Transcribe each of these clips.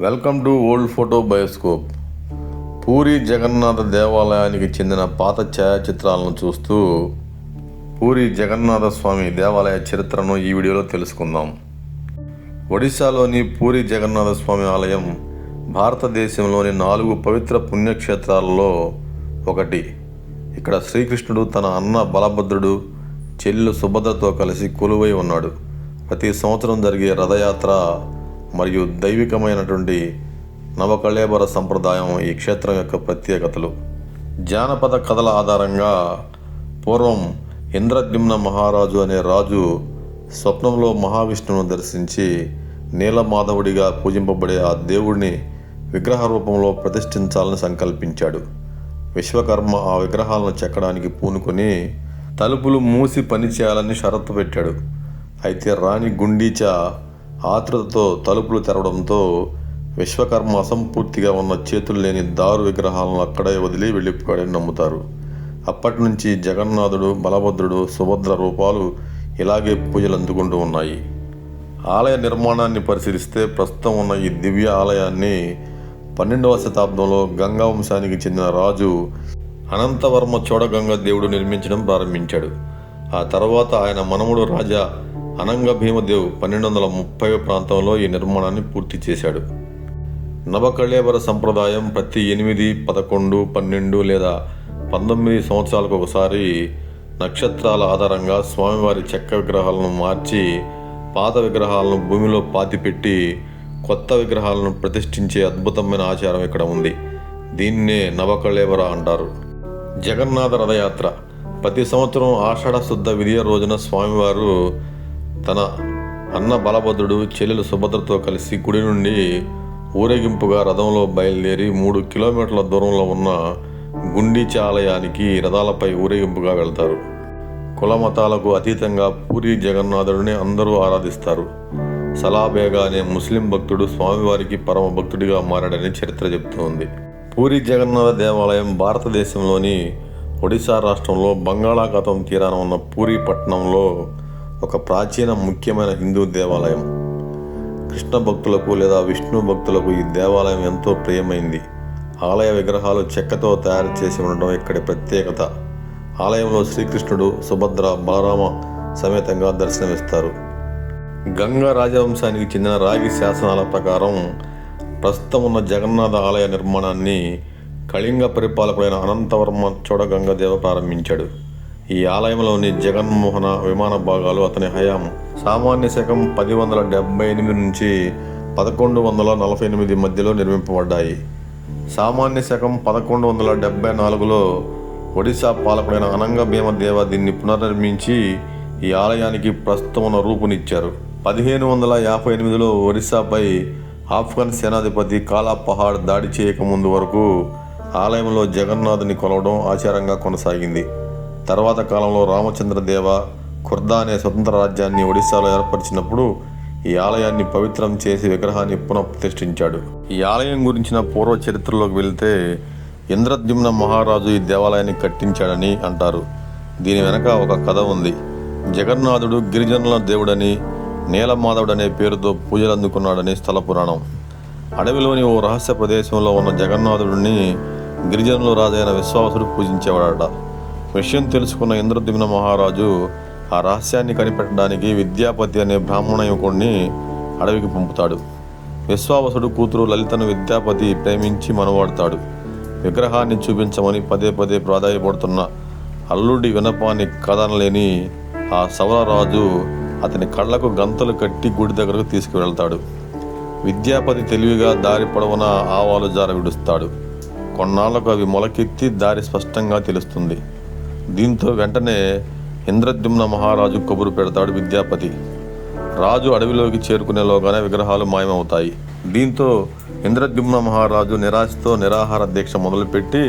Welcome to old photo bioscope. Puri Jagannath దేవాలయానికి చెందిన పాత ఛాయాచిత్రాలను చూస్తూ పూరి జగన్నాథ స్వామి దేవాలయ చరిత్రను ఈ వీడియోలో తెలుసుకుందాం. ఒడిశాలోని పూరి జగన్నాథ స్వామి ఆలయం భారతదేశంలోని 4 పవిత్ర పుణ్యక్షేత్రాలలో ఒకటి. ఇక్కడ శ్రీకృష్ణుడు తన అన్న బలభద్రుడు, చెల్లెలు సుభద్రతో కలిసి కొలువై ఉన్నాడు. ప్రతి సంవత్సరం జరిగే రథయాత్ర మరియు దైవికమైనటువంటి నవకళేబర సంప్రదాయం ఈ క్షేత్రం యొక్క ప్రత్యేకతలు. జానపద కథల ఆధారంగా పూర్వం ఇంద్రద్యుమ్న మహారాజు అనే రాజు స్వప్నంలో మహావిష్ణువును దర్శించి నీలమాధవుడిగా పూజింపబడే ఆ దేవుడిని విగ్రహ రూపంలో ప్రతిష్ఠించాలని సంకల్పించాడు. విశ్వకర్మ ఆ విగ్రహాలను చెక్కడానికి పూనుకొని తలుపులు మూసి పనిచేయాలని షరతు పెట్టాడు. అయితే రాణి గుండీచా ఆతృతతో తలుపులు తెరవడంతో విశ్వకర్మ అసంపూర్తిగా ఉన్న చేతులు లేని దారు విగ్రహాలను అక్కడే వదిలి వెళ్ళిపోయాడని నమ్ముతారు. అప్పటి నుంచి జగన్నాథుడు, బలభద్రుడు, సుభద్ర రూపాలు ఇలాగే పూజలు అందుకుంటూ ఉన్నాయి. ఆలయ నిర్మాణాన్ని పరిశీలిస్తే ప్రస్తుతం ఉన్న ఈ దివ్య ఆలయాన్ని 12వ శతాబ్దంలో గంగా వంశానికి చెందిన రాజు అనంతవర్మ చోడగంగ దేవుడు నిర్మించడం ప్రారంభించాడు. ఆ తర్వాత ఆయన మనముడు రాజా అనంగ భీమదేవ్ 1230 ప్రాంతంలో ఈ నిర్మాణాన్ని పూర్తి చేశాడు. నవకళేబర సంప్రదాయం ప్రతి 8, 11, 12 లేదా 19 సంవత్సరాలకు ఒకసారి నక్షత్రాల ఆధారంగా స్వామివారి చెక్క విగ్రహాలను మార్చి పాత విగ్రహాలను భూమిలో పాతిపెట్టి కొత్త విగ్రహాలను ప్రతిష్ఠించే అద్భుతమైన ఆచారం ఇక్కడ ఉంది. దీన్నే నవకళేబర అంటారు. జగన్నాథ రథయాత్ర ప్రతి సంవత్సరం ఆషాఢ శుద్ధ విదియ రోజున స్వామివారు తన అన్న బలభద్రుడు, చెల్లెలు సుభద్రతో కలిసి గుడి నుండి ఊరేగింపుగా రథంలో బయలుదేరి 3 కిలోమీటర్ల దూరంలో ఉన్న గుండీచా ఆలయానికి రథాలపై ఊరేగింపుగా వెళ్తారు. కులమతాలకు అతీతంగా పూరి జగన్నాథుడిని అందరూ ఆరాధిస్తారు. సలాబేగా అనే ముస్లిం భక్తుడు స్వామివారికి పరమ భక్తుడిగా మారాడని చరిత్ర చెబుతోంది. పూరి జగన్నాథ దేవాలయం భారతదేశంలోని ఒడిశా రాష్ట్రంలో బంగాళాఖాతం తీరాన ఉన్న పూరి పట్టణంలో ఒక ప్రాచీన ముఖ్యమైన హిందూ దేవాలయం. కృష్ణ భక్తులకు లేదా విష్ణు భక్తులకు ఈ దేవాలయం ఎంతో ప్రియమైంది. ఆలయ విగ్రహాలు చెక్కతో తయారు చేసి ఉండడం ఇక్కడి ప్రత్యేకత. ఆలయంలో శ్రీకృష్ణుడు, సుభద్ర, బలరామ సమేతంగా దర్శనమిస్తారు. గంగా రాజవంశానికి చెందిన రాగి శాసనాల ప్రకారం ప్రస్తుతం ఉన్న జగన్నాథ ఆలయ నిర్మాణాన్ని కళింగ పరిపాలకుడైన అనంతవర్మ చోడగంగదేవ ప్రారంభించాడు. ఈ ఆలయంలోని జగన్మోహన విమాన భాగాలు అతని హయాం సామాన్య శకం 1078 నుంచి 1148 మధ్యలో నిర్మింపబడ్డాయి. సామాన్య శకం 1174లో ఒడిశా పాలకుడైన అనంగ భీమదేవ దీన్ని పునర్నిర్మించి ఈ ఆలయానికి ప్రస్తుతం ఉన్న రూపునిచ్చారు. 1558లో ఒడిశాపై ఆఫ్ఘన్ సేనాధిపతి కాలా పహాడ్ దాడి చేయకముందు వరకు ఆలయంలో జగన్నాథుని కొలవడం ఆచారంగా కొనసాగింది. తర్వాత కాలంలో రామచంద్రదేవ ఖుర్దా అనే స్వతంత్ర రాజ్యాన్ని ఒడిశాలో ఏర్పరిచినప్పుడు ఈ ఆలయాన్ని పవిత్రం చేసి విగ్రహాన్ని పునఃప్రతిష్ఠించాడు. ఈ ఆలయం గురించిన పూర్వ చరిత్రలోకి వెళ్తే ఇంద్రద్యుమ్న మహారాజు ఈ దేవాలయాన్ని కట్టించాడని అంటారు. దీని వెనక ఒక కథ ఉంది. జగన్నాథుడు గిరిజనుల దేవుడని, నీలమాధవుడు అనే పేరుతో పూజలు అందుకున్నాడని స్థల పురాణం. అడవిలోని ఓ రహస్య ప్రదేశంలో ఉన్న జగన్నాథుడిని గిరిజనుల రాజైన విశ్వావసుడు పూజించేవాడట. విషయం తెలుసుకున్న ఇంద్రద్యుమ్న మహారాజు ఆ రహస్యాన్ని కనిపెట్టడానికి విద్యాపతి అనే బ్రాహ్మణ యువకుడిని అడవికి పంపుతాడు. విశ్వావసుడు కూతురు లలితను విద్యాపతి ప్రేమించి మనవాడుతాడు. విగ్రహాన్ని చూపించమని పదే పదే ప్రాధాయపడుతున్న అల్లుడి వినపాన్ని కదనలేని ఆ సవరరాజు అతని కళ్ళకు గంతలు కట్టి గుడి దగ్గరకు తీసుకువెళ్తాడు. విద్యాపతి తెలివిగా దారి పొడవున ఆవాలు జార విడుస్తాడు. కొన్నాళ్లకు అవి మొలకెత్తి దారి స్పష్టంగా తెలుస్తుంది. దీంతో వెంటనే ఇంద్రద్యుమ్న మహారాజు కబురు పెడతాడు విద్యాపతి. రాజు అడవిలోకి చేరుకునేలోగానే విగ్రహాలు మాయమవుతాయి. దీంతో ఇంద్రద్యుమ్న మహారాజు నిరాశతో నిరాహార దీక్ష మొదలుపెట్టి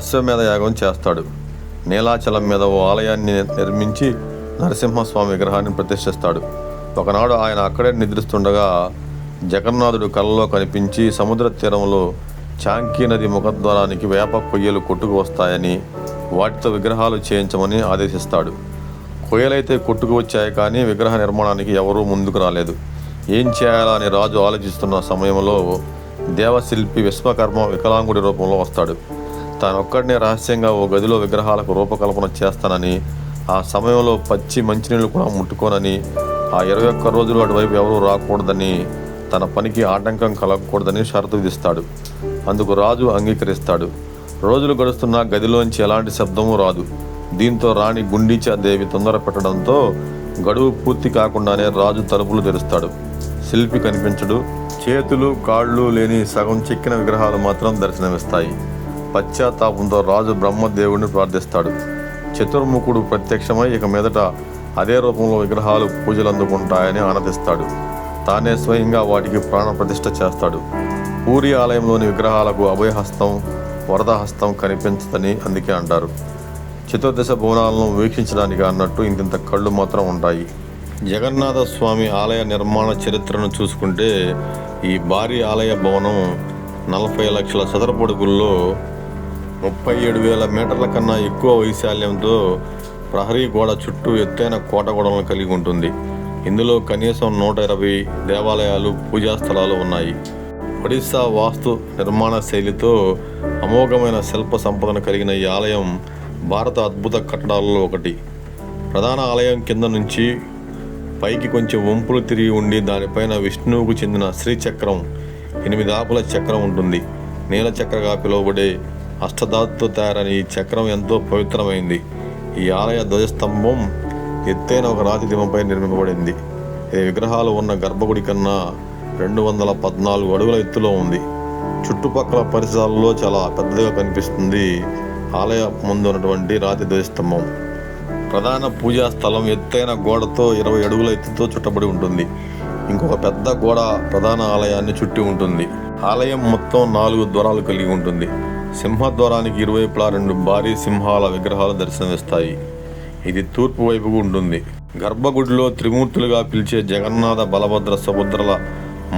అశ్వమేధ యాగం చేస్తాడు. నీలాచలం మీద ఓ ఆలయాన్ని నిర్మించి నరసింహస్వామి విగ్రహాన్ని ప్రతిష్ఠిస్తాడు. ఒకనాడు ఆయన అక్కడే నిద్రిస్తుండగా జగన్నాథుడు కలలో కనిపించి సముద్ర తీరంలో చాంకీ నది ముఖద్వారానికి వేప కొయ్యలు కొట్టుకు వస్తాయని, వాటితో విగ్రహాలు చేయించమని ఆదేశిస్తాడు. కొయ్యలైతే కొట్టుకు వచ్చాయి, కానీ విగ్రహ నిర్మాణానికి ఎవరూ ముందుకు రాలేదు. ఏం చేయాలని రాజు ఆలోచిస్తున్న సమయంలో దేవశిల్పి విశ్వకర్మ వికలాంగుడి రూపంలో వస్తాడు. తానొక్కడినే రహస్యంగా ఓ గదిలో విగ్రహాలకు రూపకల్పన చేస్తానని, ఆ సమయంలో పచ్చి మంచినీళ్ళు కూడా ముట్టుకోనని, ఆ 21 రోజులు అటువైపు ఎవరూ రాకూడదని, తన పనికి ఆటంకం కలగకూడదని షరతు విధిస్తాడు. అందుకు రాజు అంగీకరిస్తాడు. రోజులు గడుస్తున్నా గదిలోంచి ఎలాంటి శబ్దమూ రాదు. దీంతో రాణి గుండీచా దేవి తొందర పెట్టడంతో గడువు పూర్తి కాకుండానే రాజు తలుపులు తెరుస్తాడు. శిల్పి కనిపించడు. చేతులు కాళ్ళు లేని సగం చెక్కిన విగ్రహాలు మాత్రం దర్శనమిస్తాయి. పశ్చాత్తాపంతో రాజు బ్రహ్మదేవుడిని ప్రార్థిస్తాడు. చతుర్ముఖుడు ప్రత్యక్షమై ఇక మీదట అదే రూపంలో విగ్రహాలు పూజలు అందుకుంటాయని ఆనందిస్తాడు. తానే స్వయంగా వాటికి ప్రాణప్రతిష్ఠ చేస్తాడు. పూరి ఆలయంలోని విగ్రహాలకు అభయహస్తం, వరదహస్తం కనిపించదని అందుకే అంటారు. చతుర్దశ భువనాలను వీక్షించడానికి అన్నట్టు ఇంతింత కళ్ళు మాత్రం ఉంటాయి. జగన్నాథ స్వామి ఆలయ నిర్మాణ చరిత్రను చూసుకుంటే ఈ భారీ ఆలయ భవనం 40 లక్షల చదరపడుగుల్లో 37,000 మీటర్ల కన్నా ఎక్కువ వైశాల్యంతో ప్రహరీ గోడ చుట్టూ ఎత్తైన కోట గోడలను కలిగి ఉంటుంది. ఇందులో కనీసం 120 దేవాలయాలు, పూజా స్థలాలు ఉన్నాయి. ఒడిశా వాస్తు నిర్మాణ శైలితో అమోఘమైన శిల్ప సంపదను కలిగిన ఈ ఆలయం భారత అద్భుత కట్టడాలలో ఒకటి. ప్రధాన ఆలయం కింద నుంచి పైకి కొంచెం వంపులు తిరిగి ఉండి దానిపైన విష్ణువుకు చెందిన శ్రీచక్రం, 8 ఆకుల చక్రం ఉంటుంది. నీలచక్రగా పిలువబడే అష్టధాతుతో తయారైన ఈ చక్రం ఎంతో పవిత్రమైంది. ఈ ఆలయ ధ్వజస్తంభం ఎత్తైన ఒక రాతి దిమ్మపై నిర్మింపబడింది. ఇది విగ్రహాలు ఉన్న గర్భగుడి కన్నా 214 అడుగుల ఎత్తులో ఉంది. చుట్టుపక్కల పరిసరాల్లో చాలా పెద్దదిగా కనిపిస్తుంది ఆలయ ముందు ఉన్నటువంటి రాతి ధ్వజస్తంభం. ప్రధాన పూజా స్థలం ఎత్తైన గోడతో 20 అడుగుల ఎత్తుతో చుట్టబడి ఉంటుంది. ఇంకొక పెద్ద గోడ ప్రధాన ఆలయాన్ని చుట్టి ఉంటుంది. ఆలయం మొత్తం 4 ద్వారాలు కలిగి ఉంటుంది. సింహద్వారానికి ఇరువైపులా 2 భారీ సింహాల విగ్రహాలు దర్శనమిస్తాయి. ఇది తూర్పు వైపుకు ఉంటుంది. గర్భగుడిలో త్రిమూర్తులుగా పిలిచే జగన్నాథ, బలభద్ర, సుభద్రల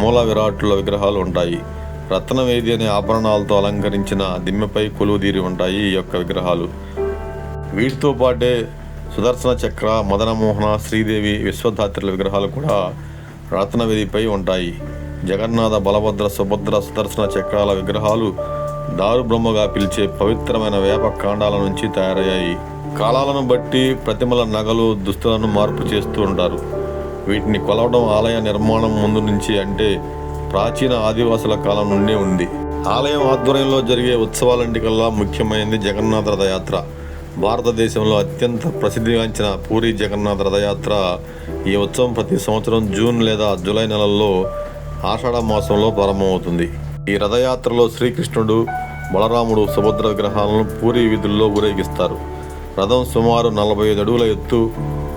మూల విరాట్టుల విగ్రహాలు ఉంటాయి. రత్నవేది అనే ఆభరణాలతో అలంకరించిన దిమ్మెపై కొలువుదీరి ఉంటాయి ఈ యొక్క విగ్రహాలు. వీటితో పాటే సుదర్శన చక్ర, మదనమోహన, శ్రీదేవి, విశ్వధాత్రుల విగ్రహాలు కూడా రత్నవేదిపై ఉంటాయి. జగన్నాథ, బలభద్ర, సుభద్ర, సుదర్శన చక్రాల విగ్రహాలు దారుబ్రహ్మగా పిలిచే పవిత్రమైన వేప కాండాల నుంచి తయారయ్యాయి. కాలాలను బట్టి ప్రతిమల నగలు, దుస్తులను మార్పు చేస్తూ ఉంటారు. వీటిని కొలవడం ఆలయ నిర్మాణం ముందు నుంచి, అంటే ప్రాచీన ఆదివాసుల కాలం నుండే ఉంది. ఆలయం ఆధ్వర్యంలో జరిగే ఉత్సవాలంటికల్లా ముఖ్యమైనది జగన్నాథ రథయాత్ర. భారతదేశంలో అత్యంత ప్రసిద్ధిగాంచిన పూరి జగన్నాథ రథయాత్ర. ఈ ఉత్సవం ప్రతి సంవత్సరం జూన్ లేదా జూలై నెలల్లో ఆషాఢ మాసంలో ప్రారంభమవుతుంది. ఈ రథయాత్రలో శ్రీకృష్ణుడు, బలరాముడు, సుభద్ర విగ్రహాలను పూరి వీధుల్లో ఊరేగిస్తారు. రథం సుమారు 45 అడుగుల ఎత్తు,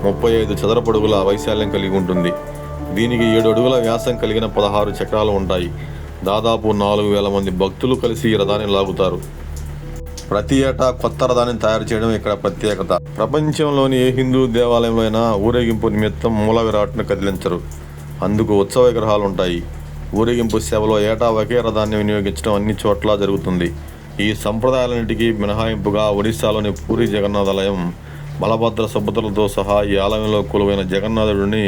35 చదరపడుగుల వైశాల్యం కలిగి ఉంటుంది. దీనికి 7 అడుగుల వ్యాసం కలిగిన 16 చక్రాలు ఉంటాయి. దాదాపు 4,000 మంది భక్తులు కలిసి ఈ రథాన్ని లాగుతారు. ప్రతి ఏటా కొత్త రథాన్ని తయారు చేయడం ఇక్కడ ప్రత్యేకత. ప్రపంచంలోని ఏ హిందూ దేవాలయంలో అయినా ఊరేగింపు నిమిత్తం మూల విరాట్ను కదిలించరు. అందుకు ఉత్సవ విగ్రహాలు ఉంటాయి. ఊరేగింపు సేవలో ఏటా ఒకే రథాన్ని వినియోగించడం అన్ని చోట్ల జరుగుతుంది. ఈ సంప్రదాయాలన్నిటికీ మినహాయింపుగా ఒడిశాలోని పూరి జగన్నాథాలయం బలభద్ర, సుభద్రలతో సహా ఈ ఆలయంలో కొలువైన జగన్నాథుడిని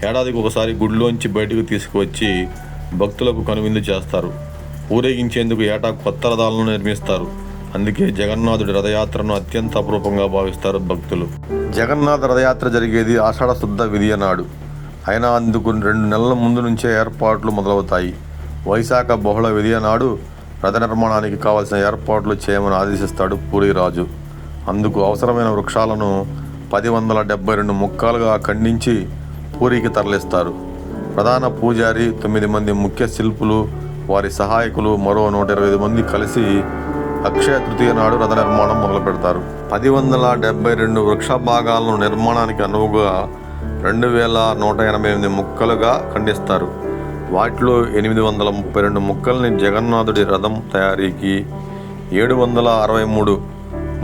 ఏడాదికి ఒకసారి గుడిలోంచి బయటకు తీసుకువచ్చి భక్తులకు కనువిందు చేస్తారు. ఊరేగించేందుకు ఏటా కొత్త రథాలను నిర్మిస్తారు. అందుకే జగన్నాథుడి రథయాత్రను అత్యంత అపురూపంగా భావిస్తారు భక్తులు. జగన్నాథ రథయాత్ర జరిగేది ఆషాఢ శుద్ధ విధియ నాడు. అయినా అందుకు 2 నెలల ముందు నుంచే ఏర్పాట్లు మొదలవుతాయి. వైశాఖ బహుళ విధియ నాడు రథ నిర్మాణానికి కావలసిన ఏర్పాట్లు చేయమని ఆదేశిస్తాడు పూరి రాజు. అందుకు అవసరమైన వృక్షాలను 1072 ముక్కలుగా ఖండించి పూరికి తరలిస్తారు. ప్రధాన పూజారి, 9 మంది ముఖ్య శిల్పులు, వారి సహాయకులు, మరో 125 మంది కలిసి అక్షయ తృతీయ నాడు రథ నిర్మాణం మొదలు పెడతారు. 1072 వృక్ష భాగాలను నిర్మాణానికి అనువుగా 2,188 ముక్కలుగా ఖండిస్తారు. వాటిలో 832 ముక్కల్ని జగన్నాథుడి రథం తయారీకి, 763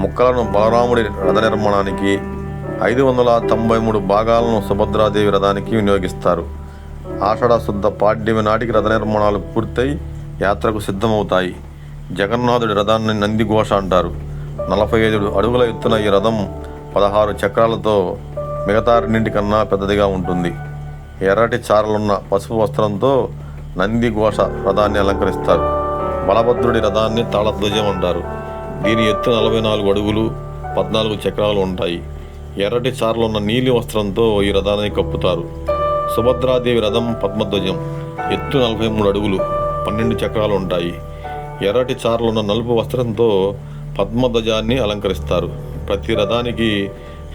ముక్కలను బలరాముడి రథ నిర్మాణానికి, 593 భాగాలను సుభద్రాదేవి రథానికి వినియోగిస్తారు. ఆషాఢ శుద్ధ పాడ్యమి నాటికి రథ నిర్మాణాలు పూర్తయి యాత్రకు సిద్ధమవుతాయి. జగన్నాథుడి రథాన్ని నందిఘోష అంటారు. 45 అడుగుల ఎత్తున ఈ రథం 16 చక్రాలతో మిగతా రెండింటికన్నా పెద్దదిగా ఉంటుంది. ఎర్రటి చారలున్న పసుపు వస్త్రంతో నంది ఘోష రథాన్ని అలంకరిస్తారు. బలభద్రుడి రథాన్ని తాళధ్వజం అంటారు. దీని ఎత్తు 44 అడుగులు, 14 చక్రాలు ఉంటాయి. ఎర్రటి చారలున్న నీలి వస్త్రంతో ఈ రథాన్ని కప్పుతారు. సుభద్రాదేవి రథం పద్మధ్వజం, ఎత్తు 43 అడుగులు, 12 చక్రాలు ఉంటాయి. ఎర్రటి చారలున్న నలుపు వస్త్రంతో పద్మధ్వజాన్ని అలంకరిస్తారు. ప్రతి రథానికి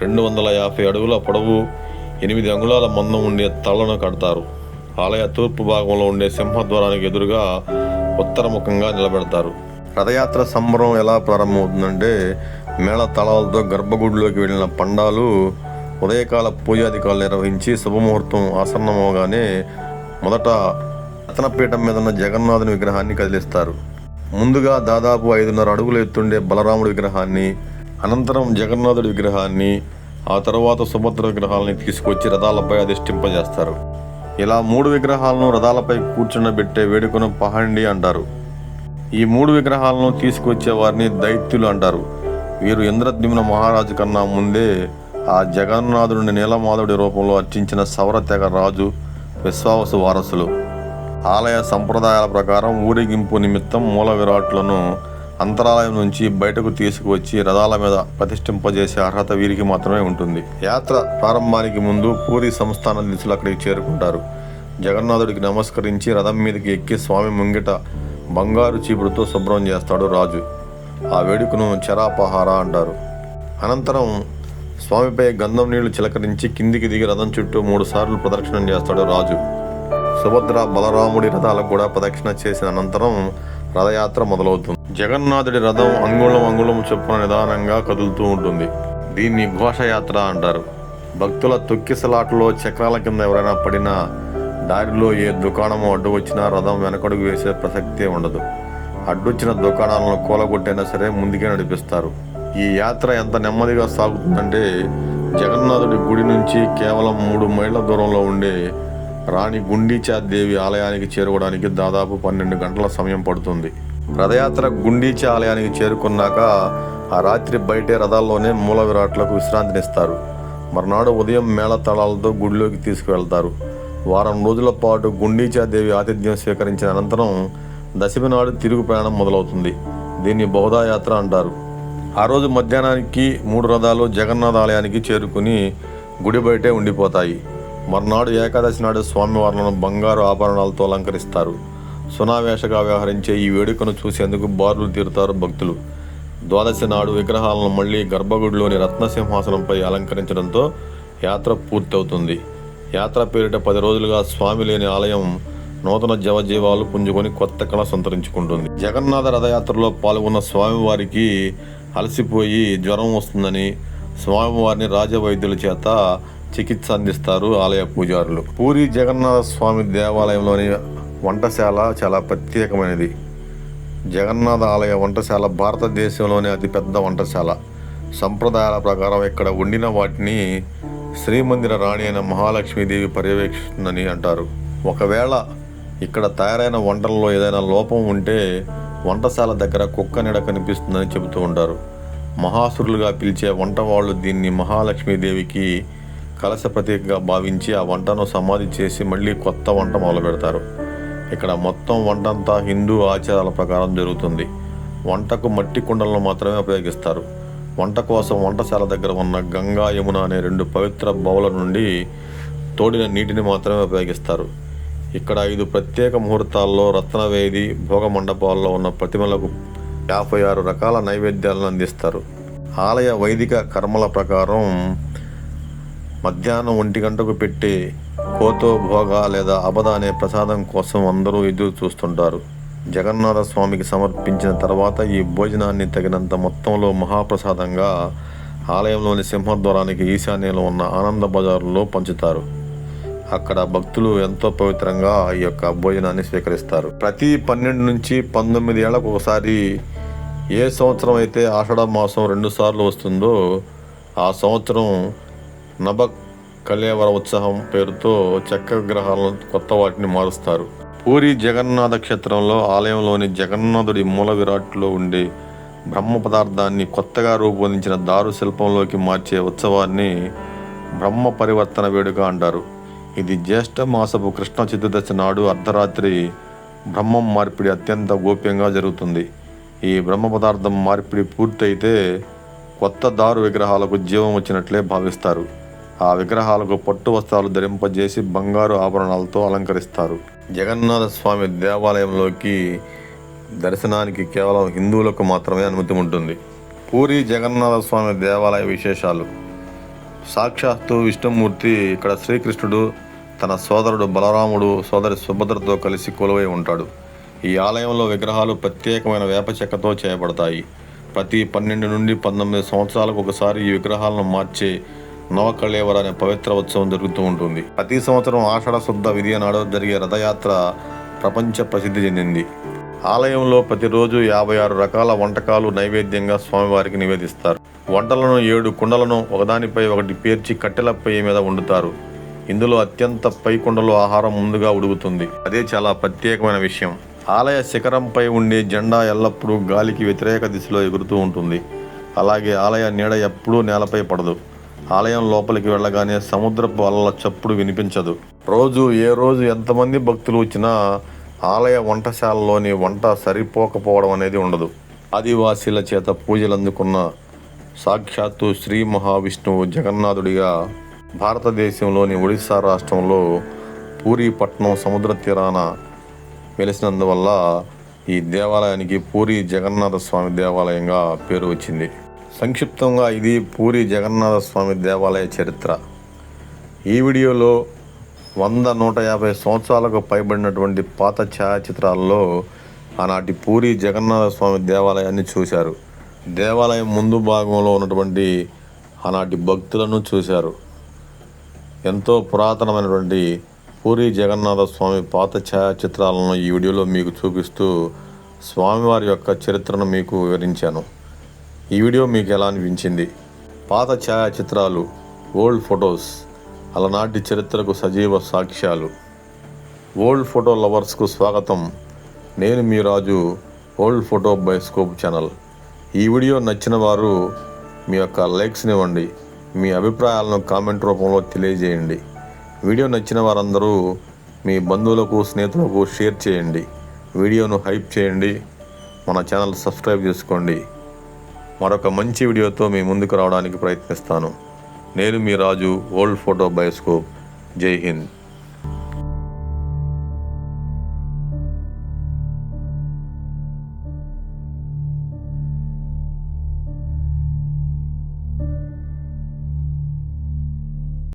250 అడుగుల పొడవు, 8 అంగుళాల మందం ఉండే తలను కడతారు. ఆలయ తూర్పు భాగంలో ఉండే సింహద్వారానికి ఎదురుగా ఉత్తరముఖంగా నిలబెడతారు. రథయాత్ర సంబరం ఎలా ప్రారంభమవుతుందంటే, మేళ తాళాలతో గర్భగుడిలోకి వెళ్ళిన పండాలు ఉదయకాల పూజాధికారులు నిర్వహించి శుభముహూర్తం ఆసన్నమవగానే మొదట రత్నపీఠం మీద ఉన్న జగన్నాథుని విగ్రహాన్ని కదిలిస్తారు. ముందుగా దాదాపు 5.5 అడుగులు ఎత్తుండే బలరాముడి విగ్రహాన్ని, అనంతరం జగన్నాథుడి విగ్రహాన్ని, ఆ తరువాత సుభద్ర విగ్రహాలని తీసుకొచ్చి రథాలపై అధిష్ఠింపజేస్తారు. ఇలా 3 విగ్రహాలను రథాలపై కూర్చుండబెట్టే వేడుకను పహండి అంటారు. ఈ 3 విగ్రహాలను తీసుకొచ్చే వారిని దైత్యులు అంటారు. వీరు ఇంద్రద్యుమ్న మహారాజు కన్నా ముందే ఆ జగన్నాథుడిని నీలమాధవుడి రూపంలో అర్చించిన సౌర తెగ రాజు విశ్వావసు వారసులు. ఆలయ సంప్రదాయాల ప్రకారం ఊరేగింపు నిమిత్తం మూల విరాట్లను అంతరాలయం నుంచి బయటకు తీసుకువచ్చి రథాల మీద ప్రతిష్ఠింపజేసే అర్హత వీరికి మాత్రమే ఉంటుంది. యాత్ర ప్రారంభానికి ముందు పూరి సంస్థాన దిశలు అక్కడికి చేరుకుంటారు. జగన్నాథుడికి నమస్కరించి రథం మీదకి ఎక్కి స్వామి ముంగిట బంగారు చీపుడుతో శుభ్రం చేస్తాడు రాజు. ఆ వేడుకను చరాపహార అంటారు. అనంతరం స్వామిపై గంధం నీళ్లు చిలకరించి కిందికి దిగి రథం చుట్టూ 3 సార్లు ప్రదక్షిణం చేస్తాడు రాజు. సుభద్ర బలరాముడి రథాలకు కూడా ప్రదక్షిణ చేసిన అనంతరం రథయాత్ర మొదలవుతుంది. జగన్నాథుడి రథం అంగుళం చొప్పున నిదానంగా కదులుతూ ఉంటుంది. దీన్ని ఘోషయాత్ర అంటారు. భక్తుల తొక్కిసలాటలో చక్రాల కింద ఎవరైనా పడినా, దారిలో ఏ దుకాణము అడ్డు వచ్చినా రథం వెనకడుగు వేసే ప్రసక్తే ఉండదు. అడ్డొచ్చిన దుకాణాలను కూలగొట్టైనా సరే ముందుకే నడిపిస్తారు. ఈ యాత్ర ఎంత నెమ్మదిగా సాగుతుందంటే, జగన్నాథుడి గుడి నుంచి కేవలం 3 మైళ్ళ దూరంలో ఉండే రాణి గుండీచాదేవి ఆలయానికి చేరుకోవడానికి దాదాపు 12 గంటల సమయం పడుతుంది. రథయాత్ర గుండీచా ఆలయానికి చేరుకున్నాక ఆ రాత్రి బయటే రథాల్లోనే మూల విరాట్లకు విశ్రాంతినిస్తారు. మర్నాడు ఉదయం మేళతాళాలతో గుడిలోకి తీసుకువెళ్తారు. వారం రోజుల పాటు గుండీచాదేవి ఆతిథ్యం స్వీకరించిన అనంతరం దశమి నాడు తిరుగు ప్రయాణం మొదలవుతుంది. దీన్ని బహుదాయాత్ర అంటారు. ఆ రోజు మధ్యాహ్నానికి 3 రథాలు జగన్నాథ ఆలయానికి చేరుకుని గుడి బయటే ఉండిపోతాయి. మర్నాడు ఏకాదశి నాడు స్వామివార్లను బంగారు ఆభరణాలతో అలంకరిస్తారు. సునావేశగా వ్యవహరించే ఈ వేడుకను చూసేందుకు బారులు తీరుతారు భక్తులు. ద్వాదశి నాడు విగ్రహాలను మళ్లీ గర్భగుడిలోని రత్నసింహాసనంపై అలంకరించడంతో యాత్ర పూర్తవుతుంది. యాత్ర పేరిట 10 రోజులుగా స్వామి లేని ఆలయం నూతన జవజీవాలు పుంజుకొని కొత్త కళ సంతరించుకుంటుంది. జగన్నాథ రథయాత్రలో పాల్గొన్న స్వామివారికి అలసిపోయి జ్వరం వస్తుందని స్వామివారిని రాజవైద్యుల చేత చికిత్స అందిస్తారు ఆలయ పూజారులు. పూరి జగన్నాథ స్వామి దేవాలయంలోని వంటశాల చాలా ప్రత్యేకమైనది. జగన్నాథ ఆలయ వంటశాల భారతదేశంలోనే అతిపెద్ద వంటశాల. సంప్రదాయాల ప్రకారం ఇక్కడ వండిన వాటిని శ్రీమందిర రాణి అయిన మహాలక్ష్మీదేవి పర్యవేక్షిస్తుందని అంటారు. ఒకవేళ ఇక్కడ తయారైన వంటల్లో ఏదైనా లోపం ఉంటే వంటశాల దగ్గర కుక్క నీడ కనిపిస్తుందని చెబుతూ ఉంటారు. మహాసురులుగా పిలిచే వంట వాళ్ళు దీన్ని మహాలక్ష్మీదేవికి కలశ ప్రతీకగా భావించి ఆ వంటను సమాధి చేసి మళ్ళీ కొత్త వంట మొదలు పెడతారు. ఇక్కడ మొత్తం వంట అంతా హిందూ ఆచారాల ప్రకారం జరుగుతుంది. వంటకు మట్టి కుండలను మాత్రమే ఉపయోగిస్తారు. వంట కోసం వంటశాల దగ్గర ఉన్న గంగా, యమున అనే 2 పవిత్ర బౌల నుండి తోడిన నీటిని మాత్రమే ఉపయోగిస్తారు. ఇక్కడ 5 ప్రత్యేక ముహూర్తాల్లో రత్నవేది, భోగ మండపాల్లో ఉన్న ప్రతిమలకు 56 రకాల నైవేద్యాలను అందిస్తారు. ఆలయ వైదిక కర్మల ప్రకారం మధ్యాహ్నం 1 గంటకు పెట్టే కోతో భోగ లేదా అబద అనే ప్రసాదం కోసం అందరూ ఎదురు చూస్తుంటారు. జగన్నాథ స్వామికి సమర్పించిన తర్వాత ఈ భోజనాన్ని తగినంత మొత్తంలో మహాప్రసాదంగా ఆలయంలోని సింహద్వారానికి ఈశాన్యంలో ఉన్న ఆనంద బజారులో పంచుతారు. అక్కడ భక్తులు ఎంతో పవిత్రంగా ఈ యొక్క భోజనాన్ని స్వీకరిస్తారు. ప్రతి 12 నుంచి 19 ఏళ్లకు ఒకసారి ఏ సంవత్సరం అయితే ఆషాఢ మాసం 2 సార్లు వస్తుందో ఆ సంవత్సరం నభ కళేవర ఉత్సవం పేరుతో చెక్క విగ్రహాలను కొత్త వాటిని మారుస్తారు. పూరి జగన్నాథ క్షేత్రంలో ఆలయంలోని జగన్నాథుడి మూల విరాట్లో ఉండే బ్రహ్మ పదార్థాన్ని కొత్తగా రూపొందించిన దారు శిల్పంలోకి మార్చే ఉత్సవాన్ని బ్రహ్మ పరివర్తన వేడుక అంటారు. ఇది జ్యేష్ఠ మాసపు కృష్ణ చతుర్దశి నాడు అర్ధరాత్రి బ్రహ్మం మార్పిడి అత్యంత గోప్యంగా జరుగుతుంది. ఈ బ్రహ్మ పదార్థం మార్పిడి పూర్తయితే కొత్త దారు విగ్రహాలకు జీవం వచ్చినట్లే భావిస్తారు. ఆ విగ్రహాలకు పట్టు వస్త్రాలు ధరింపజేసి బంగారు ఆభరణాలతో అలంకరిస్తారు. జగన్నాథ స్వామి దేవాలయంలోకి దర్శనానికి కేవలం హిందువులకు మాత్రమే అనుమతి ఉంటుంది. పూరి జగన్నాథ స్వామి దేవాలయ విశేషాలు. సాక్షాత్తు విష్ణుమూర్తి ఇక్కడ శ్రీకృష్ణుడు తన సోదరుడు బలరాముడు సోదరి సుభద్రతో కలిసి కొలువై ఉంటాడు. ఈ ఆలయంలో విగ్రహాలు ప్రత్యేకమైన వేప చెక్కతో చేయబడతాయి. ప్రతి 12 నుండి 19 సంవత్సరాలకు ఒకసారి ఈ విగ్రహాలను మార్చే నవకళేవర అనే పవిత్ర ఉత్సవం జరుగుతూ ఉంటుంది. ప్రతి సంవత్సరం ఆషాఢ శుద్ధ విధియ నాడు జరిగే రథయాత్ర ప్రపంచ ప్రసిద్ధి చెందింది. ఆలయంలో ప్రతిరోజు 56 రకాల వంటకాలు నైవేద్యంగా స్వామివారికి నివేదిస్తారు. వంటలను 7 కుండలను ఒకదానిపై ఒకటి పేర్చి కట్టెల పొయ్యి మీద వండుతారు. ఇందులో అత్యంత పై కుండలో ఆహారం ముందుగా ఉడుకుతుంది. అదే చాలా ప్రత్యేకమైన విషయం. ఆలయ శిఖరంపై ఉండే జెండా ఎల్లప్పుడూ గాలికి వ్యతిరేక దిశలో ఎగురుతూ ఉంటుంది. అలాగే ఆలయ నీడ ఎప్పుడూ నేలపై పడదు. ఆలయం లోపలికి వెళ్ళగానే సముద్రపు అలల చప్పుడు వినిపించదు. ఏ రోజు ఎంతమంది భక్తులు వచ్చినా ఆలయ వంటశాలలోని వంట సరిపోకపోవడం అనేది ఉండదు. ఆదివాసీల చేత పూజలు అందుకున్న సాక్షాత్తు శ్రీ మహావిష్ణువు జగన్నాథుడిగా భారతదేశంలోని ఒడిశా రాష్ట్రంలో పూరీ పట్టణం సముద్ర తీరాన వెలిసినందువల్ల ఈ దేవాలయానికి పూరి జగన్నాథ స్వామి దేవాలయంగా పేరు వచ్చింది. సంక్షిప్తంగా ఇది పూరి జగన్నాథ స్వామి దేవాలయ చరిత్ర. ఈ వీడియోలో 100-150 సంవత్సరాలకు పైబడినటువంటి పాత ఛాయాచిత్రాల్లో ఆనాటి పూరి జగన్నాథ స్వామి దేవాలయాన్ని చూశారు. దేవాలయం ముందు భాగంలో ఉన్నటువంటి ఆనాటి భక్తులను చూశారు. ఎంతో పురాతనమైనటువంటి పూరి జగన్నాథ స్వామి పాత ఛాయాచిత్రాలను ఈ వీడియోలో మీకు చూపిస్తూ స్వామివారి యొక్క చరిత్రను మీకు వివరించాను. ఈ వీడియో మీకు ఎలా అనిపించింది? పాత ఛాయాచిత్రాలు, ఓల్డ్ ఫొటోస్, అలనాటి చరిత్రకు సజీవ సాక్ష్యాలు. ఓల్డ్ ఫోటో లవర్స్కు స్వాగతం. నేను మీ రాజు, ఓల్డ్ ఫోటో బయోస్కోప్ ఛానల్. ఈ వీడియో నచ్చిన వారు మీ యొక్క లైక్స్ని ఇవ్వండి. మీ అభిప్రాయాలను కామెంట్ రూపంలో తెలియజేయండి. వీడియో నచ్చిన వారందరూ మీ బంధువులకు స్నేహితులకు షేర్ చేయండి. వీడియోను హైప్ చేయండి. మన ఛానల్ సబ్స్క్రైబ్ చేసుకోండి. మరొక మంచి వీడియోతో మీ ముందుకు రావడానికి ప్రయత్నిస్తాను. నేను మీ రాజు, ఓల్డ్ ఫోటో బయోస్కోప్. జై హింద్.